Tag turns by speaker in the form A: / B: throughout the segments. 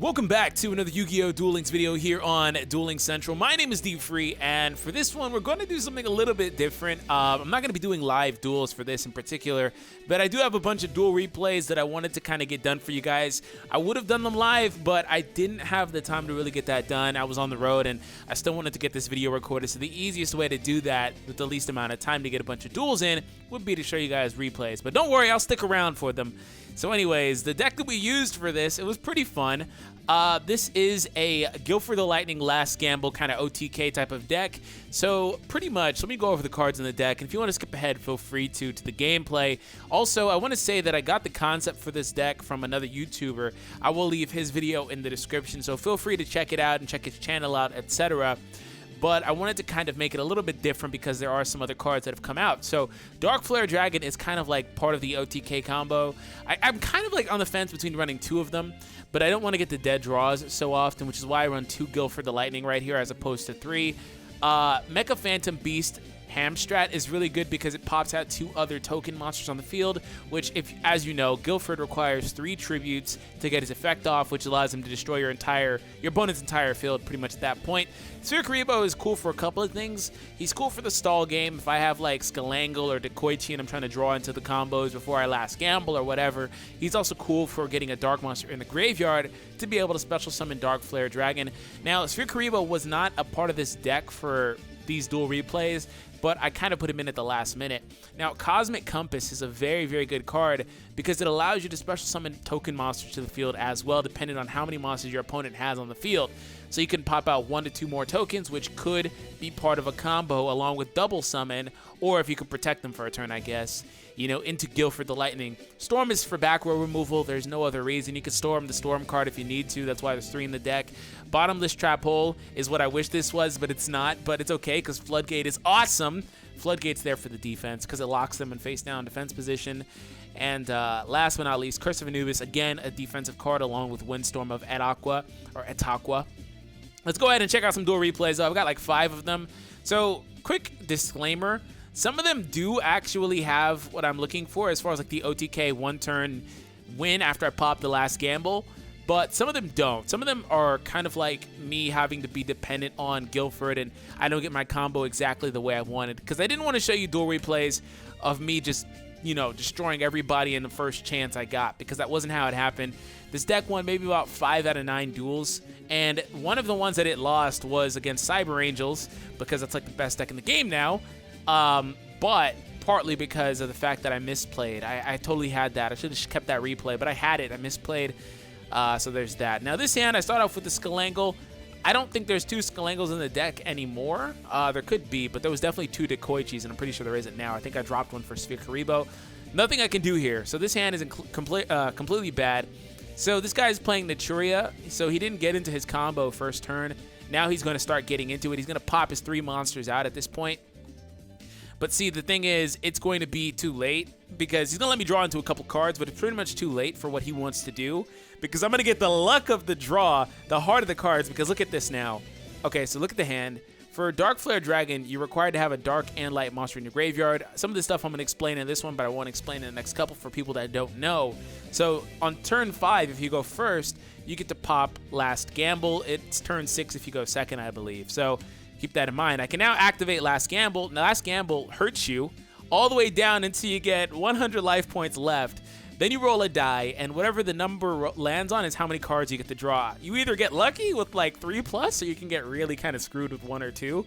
A: Welcome back to another Yu-Gi-Oh! Duel Links video here on Duel Links Central. My name is Deep Free, and for this one, we're going to do something a little bit different. I'm not going to be doing live duels for this in particular, but I do have a bunch of duel replays that I wanted to kind of get done for you guys. I would have done them live, but I didn't have the time to really get that done. I was on the road, and I still wanted to get this video recorded, so the easiest way to do that with the least amount of time to get a bunch of duels in would be to show you guys replays. But don't worry, I'll stick around for them. So anyways, the deck that we used for this, it was pretty fun. This is a Gilford the Lightning Last Gamble kind of OTK type of deck. So pretty much, let me go over the cards in the deck, and if you want to skip ahead, feel free to the gameplay. Also, I want to say that I got the concept for this deck from another YouTuber. I will leave his video in the description, so feel free to check it out and check his channel out, etc. But I wanted to kind of make it a little bit different because there are some other cards that have come out. So Dark Flare Dragon is kind of like part of the OTK combo. I'm kind of like on the fence between running two of them, but I don't want to get the dead draws so often, which is why I run two Gilford the Lightning right here as opposed to three. Mecha Phantom Beast Hamstrat is really good because it pops out two other token monsters on the field, which, as you know, Gilford requires 3 tributes to get his effect off, which allows him to destroy your opponent's entire field pretty much at that point. Sphere Karibo is cool for a couple of things. He's cool for the stall game. If I have like Skalangle or Dekoichi and I'm trying to draw into the combos before I last gamble or whatever, he's also cool for getting a dark monster in the graveyard to be able to special summon Dark Flare Dragon. Now, Sphere Karibo was not a part of this deck for these dual replays, but I kind of put him in at the last minute. Now, Cosmic Compass is a very, very good card because it allows you to special summon token monsters to the field as well, depending on how many monsters your opponent has on the field. So you can pop out 1 to 2 more tokens, which could be part of a combo along with double summon, or if you could protect them for a turn, I guess, you know, into Gilford the Lightning. Storm is for back row removal. There's no other reason. You can storm the Storm card if you need to. That's why there's 3 in the deck. Bottomless Trap Hole is what I wish this was, but it's not. But it's okay because Floodgate is awesome. Floodgate's there for the defense because it locks them in face down defense position. And last but not least, Curse of Anubis, again, a defensive card along with Windstorm of Etaqua, or Etaqua. Let's go ahead and check out some duel replays. I've got like 5 of them. So, quick disclaimer. Some of them do actually have what I'm looking for as far as like the OTK 1-turn win after I pop the last gamble. But some of them don't. Some of them are kind of like me having to be dependent on Gilford, and I don't get my combo exactly the way I wanted. Because I didn't want to show you duel replays of me just, you know, destroying everybody in the first chance I got, because that wasn't how it happened. This deck won maybe about 5 out of 9 duels, and one of the ones that it lost was against Cyber Angels, because that's like the best deck in the game now, but partly because of the fact that I misplayed. I totally had that. I should have kept that replay, but I had it. I misplayed, so there's that. Now this hand, I start off with the Skalangle. I don't think there's 2 Skalangles in the deck anymore. There could be, but there was definitely 2 Dekoichis, and I'm pretty sure there isn't now. I think I dropped one for Sphere Karibo. Nothing I can do here. So this hand is completely bad. So this guy's playing Naturia, so he didn't get into his combo first turn. Now he's going to start getting into it. He's going to pop his 3 monsters out at this point. But see, the thing is, it's going to be too late because he's going to let me draw into a couple cards, but it's pretty much too late for what he wants to do because I'm going to get the luck of the draw, the heart of the cards, because look at this now. Okay, so look at the hand. For Dark Flare Dragon, you're required to have a dark and light monster in your graveyard. Some of this stuff I'm going to explain in this one, but I won't explain in the next couple for people that don't know. So on turn 5, if you go first, you get to pop Last Gamble. It's turn 6 if you go second, I believe. So keep that in mind. I can now activate Last Gamble. Now, Last Gamble hurts you all the way down until you get 100 life points left. Then you roll a die, and whatever the number lands on is how many cards you get to draw. You either get lucky with like 3+, or you can get really kind of screwed with 1 or 2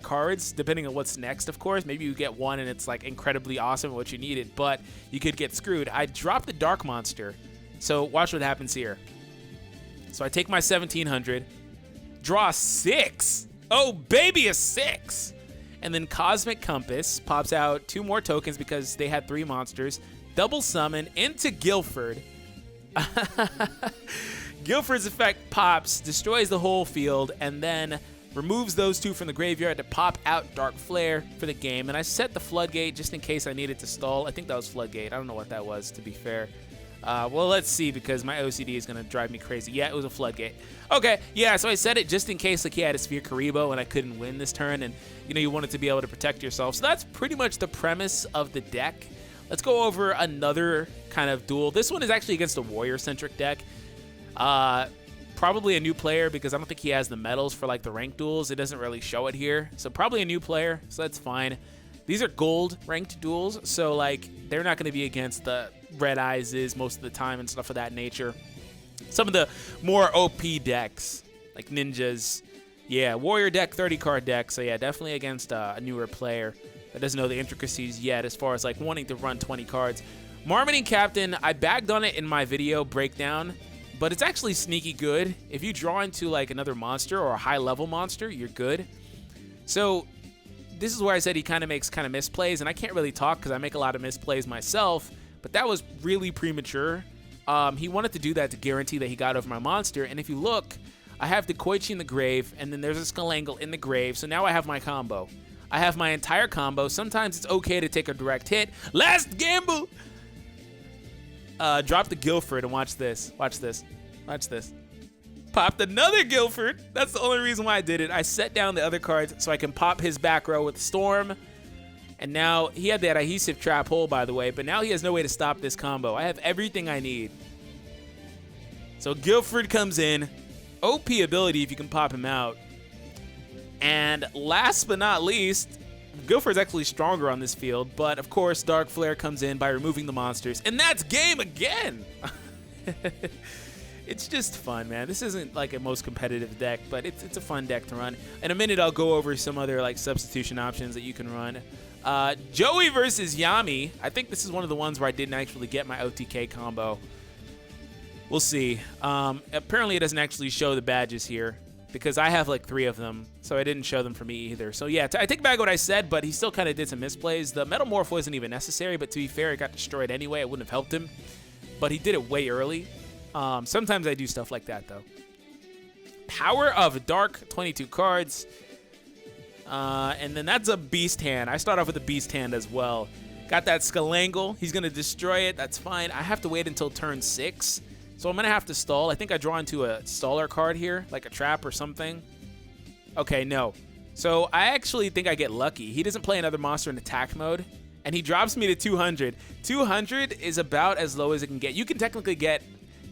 A: cards, depending on what's next, of course. Maybe you get 1 and it's like incredibly awesome what you needed, but you could get screwed. I dropped the Dark Monster, so watch what happens here. So I take my 1700, draw 6. Oh, baby, a 6. And then Cosmic Compass pops out 2 more tokens because they had 3 monsters. Double summon into Gilford. Gilford's effect pops, destroys the whole field, and then removes those 2 from the graveyard to pop out Dark Flare for the game. And I set the Floodgate just in case I needed to stall. I think that was Floodgate. I don't know what that was, to be fair. Well, let's see, because my OCD is going to drive me crazy. Yeah, it was a Floodgate. Okay, yeah, so I set it just in case like he had a Sphere Karibo and I couldn't win this turn, and you know, you wanted to be able to protect yourself. So that's pretty much the premise of the deck. Let's go over another kind of duel. This one is actually against a warrior-centric deck. probably a new player because I don't think he has the medals for like the ranked duels. It doesn't really show it here. So probably a new player, so that's fine. These are gold ranked duels, so like they're not going to be against the Red Eyes most of the time and stuff of that nature. Some of the more OP decks, like Ninjas, yeah, Warrior deck, 30-card deck, so yeah, definitely against a newer player that doesn't know the intricacies yet as far as like wanting to run 20 cards. Marmoting Captain, I bagged on it in my video breakdown, but it's actually sneaky good. If you draw into like another monster or a high-level monster, you're good. So this is where I said he kind of makes misplays, and I can't really talk because I make a lot of misplays myself, but that was really premature. He wanted to do that to guarantee that he got over my monster, and if you look, I have the Koichi in the grave, and then there's a Skull in the grave, so now I have my combo. I have my entire combo. Sometimes it's okay to take a direct hit. Last gamble! Drop the Gilford and watch this. Watch this. Watch this. Popped another Gilford. That's the only reason why I did it. I set down the other cards so I can pop his back row with Storm. And now, he had that adhesive trap hole, by the way, but now he has no way to stop this combo. I have everything I need. So Gilford comes in. OP ability if you can pop him out. And last but not least, Gilford's actually stronger on this field, but of course Dark Flare comes in by removing the monsters, and that's game again! It's just fun, man. This isn't like a most competitive deck, but it's a fun deck to run. In a minute, I'll go over some other like substitution options that you can run. Joey versus Yami. I think this is one of the ones where I didn't actually get my OTK combo. We'll see. Apparently, it doesn't actually show the badges here because I have like 3 of them, so I didn't show them for me either. So yeah, I take back what I said, but he still kind of did some misplays. The Metamorph wasn't even necessary, but to be fair, it got destroyed anyway. It wouldn't have helped him, but he did it way early. Sometimes I do stuff like that, though. Power of Dark, 22 cards. And then that's a Beast Hand. I start off with a Beast Hand as well. Got that Skull. He's going to destroy it. That's fine. I have to wait until turn 6. So I'm going to have to stall. I think I draw into a staller card here, like a trap or something. Okay, no. So I actually think I get lucky. He doesn't play another monster in attack mode, and he drops me to 200. 200 is about as low as it can get. You can technically get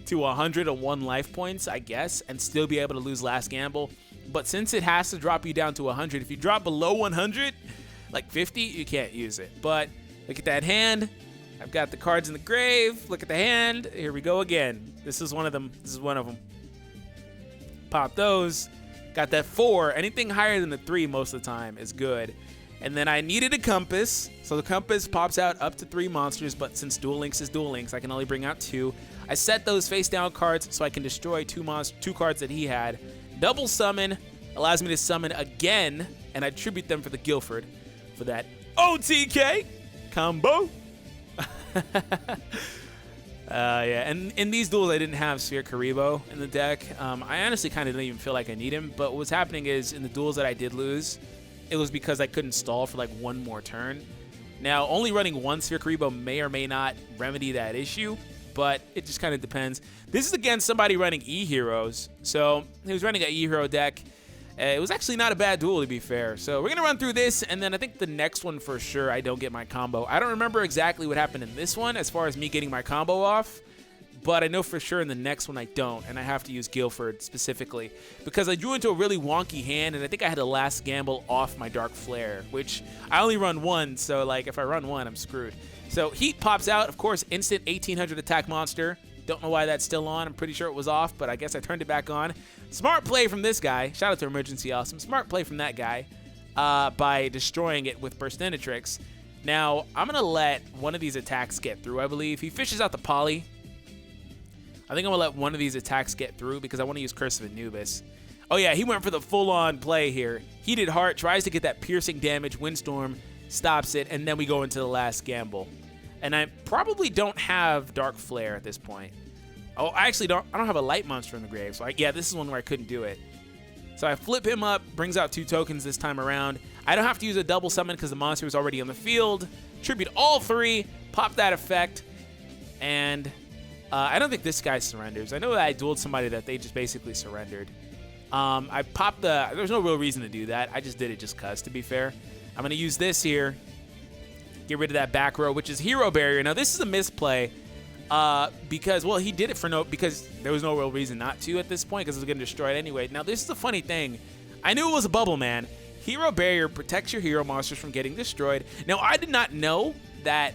A: to 101 life points, I guess, and still be able to lose last gamble. But since it has to drop you down to 100, if you drop below 100, like 50, you can't use it. But look at that hand. I've got the cards in the grave. Look at the hand. Here we go again. This is one of them. This is one of them. Pop those. Got that 4. Anything higher than the 3 most of the time is good. And then I needed a compass. So the compass pops out up to 3 monsters, but since Duel Links is Duel Links, I can only bring out 2. I set those face down cards so I can destroy 2 cards that he had. Double summon allows me to summon again, and I tribute them for the Gilford for that OTK combo. Yeah, and in these duels, I didn't have Sphere Karibo in the deck. I honestly kind of didn't even feel like I need him, but what was happening is in the duels that I did lose, it was because I couldn't stall for like 1 more turn. Now, only running 1 Sphere Karibo may or may not remedy that issue, but it just kind of depends. This is against somebody running E-Heroes, so he was running an E-Hero deck. It was actually not a bad duel, to be fair. So we're going to run through this, and then I think the next one for sure I don't get my combo. I don't remember exactly what happened in this one as far as me getting my combo off, but I know for sure in the next one I don't, and I have to use Gilford specifically because I drew into a really wonky hand, and I think I had a last gamble off my Dark Flare, which I only run 1, so like if I run 1, I'm screwed. So Heat pops out, of course, instant 1800 attack monster. Don't know why that's still on. I'm pretty sure it was off, but I guess I turned it back on. Smart play from this guy. Shout out to Emergency Awesome. Smart play from that guy by destroying it with Burstinatrix. Now, I'm going to let one of these attacks get through, I believe. He fishes out the Poly. I think I'm going to let one of these attacks get through because I want to use Curse of Anubis. Oh, yeah, he went for the full-on play here. Heated Heart tries to get that piercing damage. Windstorm stops it, and then we go into the last gamble. And I probably don't have Dark Flare at this point. Oh, I actually don't. I don't have a light monster in the grave. So yeah, this is one where I couldn't do it. So I flip him up, brings out 2 tokens this time around. I don't have to use a double summon because the monster is already on the field. Tribute all 3, pop that effect, and I don't think this guy surrenders. I know that I dueled somebody that they just basically surrendered. I popped the. There's no real reason to do that. I just did it just cause. To be fair, I'm gonna use this here. Get rid of that back row, which is Hero Barrier. Now, this is a misplay. Because, well, he did it because there was no real reason not to at this point because it was getting destroyed anyway. Now, this is the funny thing. I knew it was a bubble, man. Hero Barrier protects your hero monsters from getting destroyed. Now, I did not know that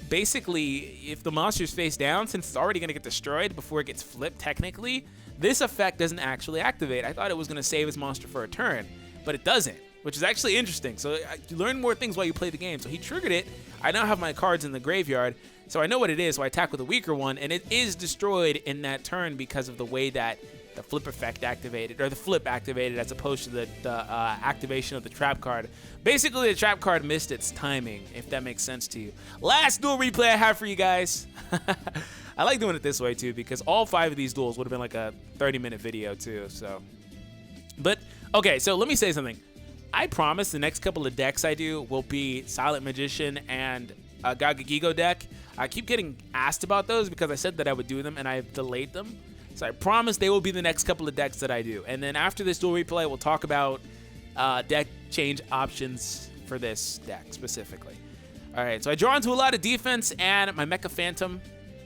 A: basically if the monster's face down, since it's already going to get destroyed before it gets flipped technically, this effect doesn't actually activate. I thought it was going to save his monster for a turn, but it doesn't, which is actually interesting. So you learn more things while you play the game. So he triggered it. I now have my cards in the graveyard, so I know what it is, so I attack with a weaker one, and it is destroyed in that turn because of the way that the flip effect activated, or the flip activated as opposed to the activation of the trap card. Basically, the trap card missed its timing, if that makes sense to you. Last duel replay I have for you guys. I like doing it this way, too, because all 5 of these duels would have been like a 30-minute video, too, so. But, okay, so let me say something. I promise the next couple of decks I do will be Silent Magician and a Gagagigo deck. I keep getting asked about those because I said that I would do them, and I've delayed them. So I promise they will be the next couple of decks that I do. And then after this duel replay, we'll talk about deck change options for this deck specifically. All right, so I draw into a lot of defense and my Mecha Phantom.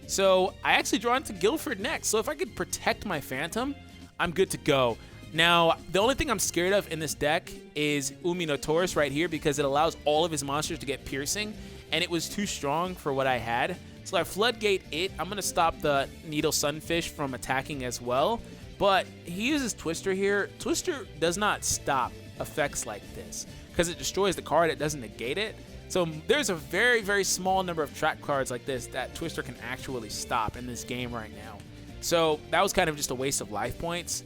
A: So I actually draw into Gilford next. So if I could protect my Phantom, I'm good to go. Now, the only thing I'm scared of in this deck is Uminotaurus right here because it allows all of his monsters to get piercing, and it was too strong for what I had. So I Floodgate it. I'm going to stop the Needle Sunfish from attacking as well, but he uses Twister here. Twister does not stop effects like this because it destroys the card. It doesn't negate it. So there's a very, very small number of trap cards like this that Twister can actually stop in this game right now. So that was kind of just a waste of life points.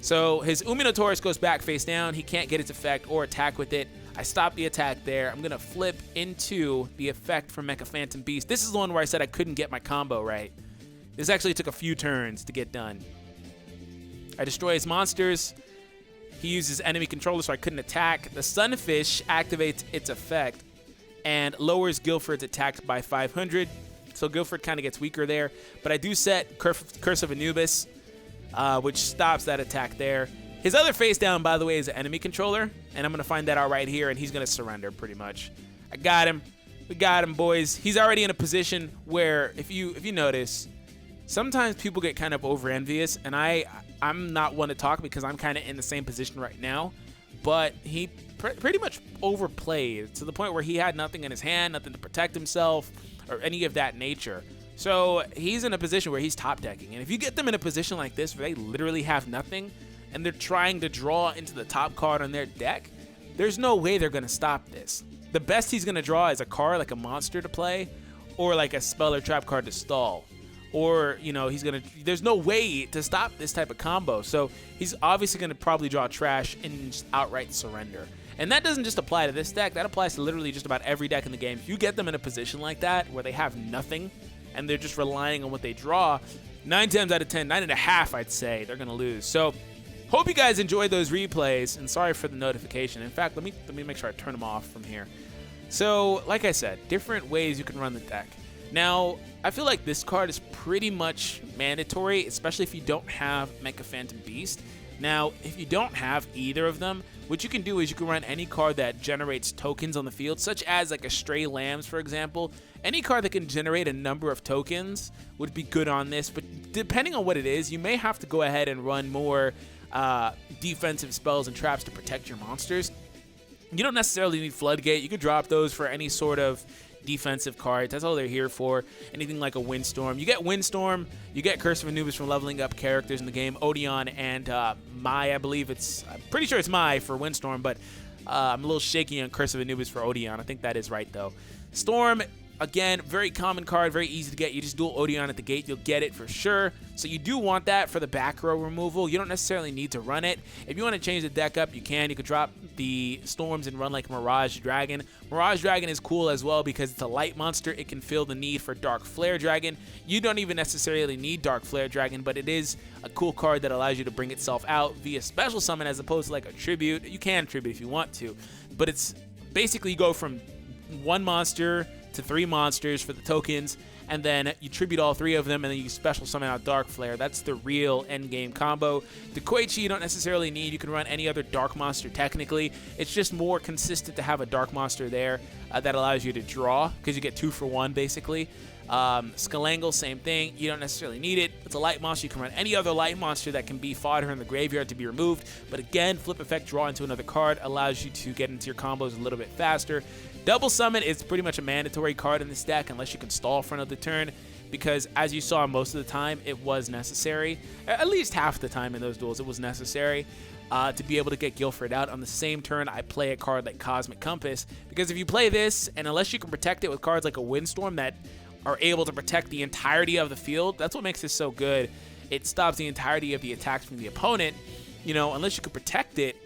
A: So his Uminotaurus goes back face down. He can't get its effect or attack with it. I stop the attack there. I'm going to flip into the effect from Mecha Phantom Beast. This is the one where I said I couldn't get my combo right. This actually took a few turns to get done. I destroy his monsters. He uses enemy controller, so I couldn't attack. The Sunfish activates its effect and lowers Gilford's attack by 500. So Gilford kind of gets weaker there. But I do set Curse of Anubis, which stops that attack there. His other face down, by the way, is an enemy controller, and I'm going to find that out right here, and he's going to surrender pretty much. I got him. We got him, boys. He's already in a position where, if you notice, sometimes people get kind of over-envious, and I'm not one to talk because I'm kind of in the same position right now, but he pretty much overplayed to the point where he had nothing in his hand, nothing to protect himself, or any of that nature. So he's in a position where he's top decking, and if you get them in a position like this where they literally have nothing, and they're trying to draw into the top card on their deck, there's no way they're going to stop this. The best he's going to draw is a card like a monster to play, or like a spell or trap card to stall. Or, you know, there's no way to stop this type of combo. So he's obviously going to probably draw trash and just outright surrender. And that doesn't just apply to this deck. That applies to literally just about every deck in the game. If you get them in a position like that where they have nothing and they're just relying on what they draw, 9 times out of 10, 9.5, I'd say, they're going to lose. So hope you guys enjoyed those replays, and sorry for the notification. In fact, let me make sure I turn them off from here. So, like I said, different ways you can run the deck. Now, I feel like this card is pretty much mandatory, especially if you don't have Mecha Phantom Beast. Now, if you don't have either of them, what you can do is you can run any card that generates tokens on the field, such as like a Stray Lambs, for example. Any card that can generate a number of tokens would be good on this, but depending on what it is, you may have to go ahead and run more defensive spells and traps to protect your monsters. You don't necessarily need Floodgate. You could drop those for any sort of defensive cards. That's all they're here for. Anything like a Windstorm. You get Windstorm, you get Curse of Anubis from leveling up characters in the game. Odeon and Mai, I believe I'm pretty sure it's Mai for Windstorm, but I'm a little shaky on Curse of Anubis for Odeon. I think that is right, though. Storm, again, very common card, very easy to get. You just dual Odeon at the gate, you'll get it for sure. So you do want that for the back row removal. You don't necessarily need to run it. If you want to change the deck up, you can. You could drop the Storms and run like Mirage Dragon. Mirage Dragon is cool as well because it's a light monster. It can fill the need for Dark Flare Dragon. You don't even necessarily need Dark Flare Dragon, but it is a cool card that allows you to bring itself out via special summon as opposed to like a tribute. You can tribute if you want to, but it's basically you go from one monster to 3 monsters for the tokens, and then you tribute all 3 of them, and then you special summon out Dark Flare. That's the real end game combo. The Koichi you don't necessarily need. You can run any other dark monster technically. It's just more consistent to have a dark monster there that allows you to draw because you get 2 for 1 basically. Skalangle, same thing. You don't necessarily need it. It's a light monster. You can run any other light monster that can be fodder in the graveyard to be removed. But again, flip effect, draw into another card allows you to get into your combos a little bit faster. Double summon is pretty much a mandatory card in this deck unless you can stall for another turn, because as you saw most of the time, it was necessary. At least half the time in those duels, it was necessary to be able to get Gilford out. On the same turn, I play a card like Cosmic Compass, because if you play this, and unless you can protect it with cards like a Windstorm that are able to protect the entirety of the field, that's what makes this so good. It stops the entirety of the attacks from the opponent. You know, unless you can protect it,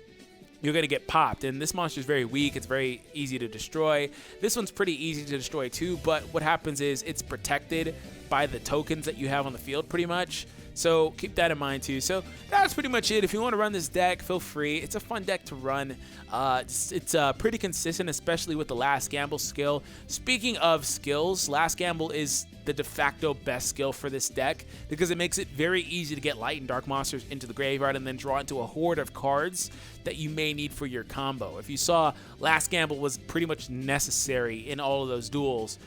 A: you're going to get popped. And this monster is very weak. It's very easy to destroy. This one's pretty easy to destroy too, but what happens is it's protected by the tokens that you have on the field pretty much. So keep that in mind too. So that's pretty much it. If you want to run this deck, feel free. It's a fun deck to run. It's pretty consistent, especially with the Last Gamble skill. Speaking of skills, Last Gamble is the de facto best skill for this deck because it makes it very easy to get light and dark monsters into the graveyard and then draw into a horde of cards that you may need for your combo. If you saw, Last Gamble was pretty much necessary in all of those duels.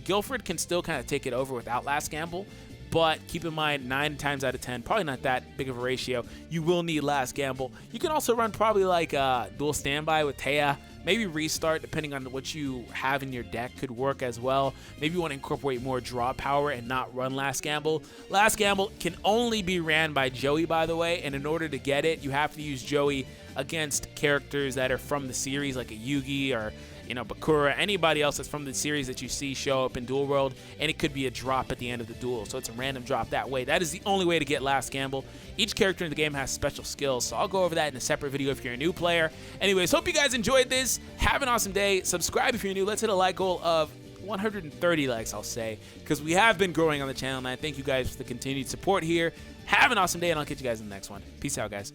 A: Gilford can still kind of take it over without Last Gamble, but keep in mind, 9 times out of 10, probably not that big of a ratio, you will need Last Gamble. You can also run probably like Duel Standby with Taya. Maybe Restart, depending on what you have in your deck, could work as well. Maybe you want to incorporate more draw power and not run Last Gamble. Last Gamble can only be ran by Joey, by the way, and in order to get it, you have to use Joey against characters that are from the series, like a Yugi or, you know, Bakura, anybody else that's from the series that you see show up in Duel World, and it could be a drop at the end of the duel. So it's a random drop that way. That is the only way to get Last Gamble. Each character in the game has special skills, so I'll go over that in a separate video if you're a new player. Anyways, hope you guys enjoyed this. Have an awesome day. Subscribe if you're new. Let's hit a like goal of 130 likes, I'll say, because we have been growing on the channel, and I thank you guys for the continued support here. Have an awesome day, and I'll catch you guys in the next one. Peace out, guys.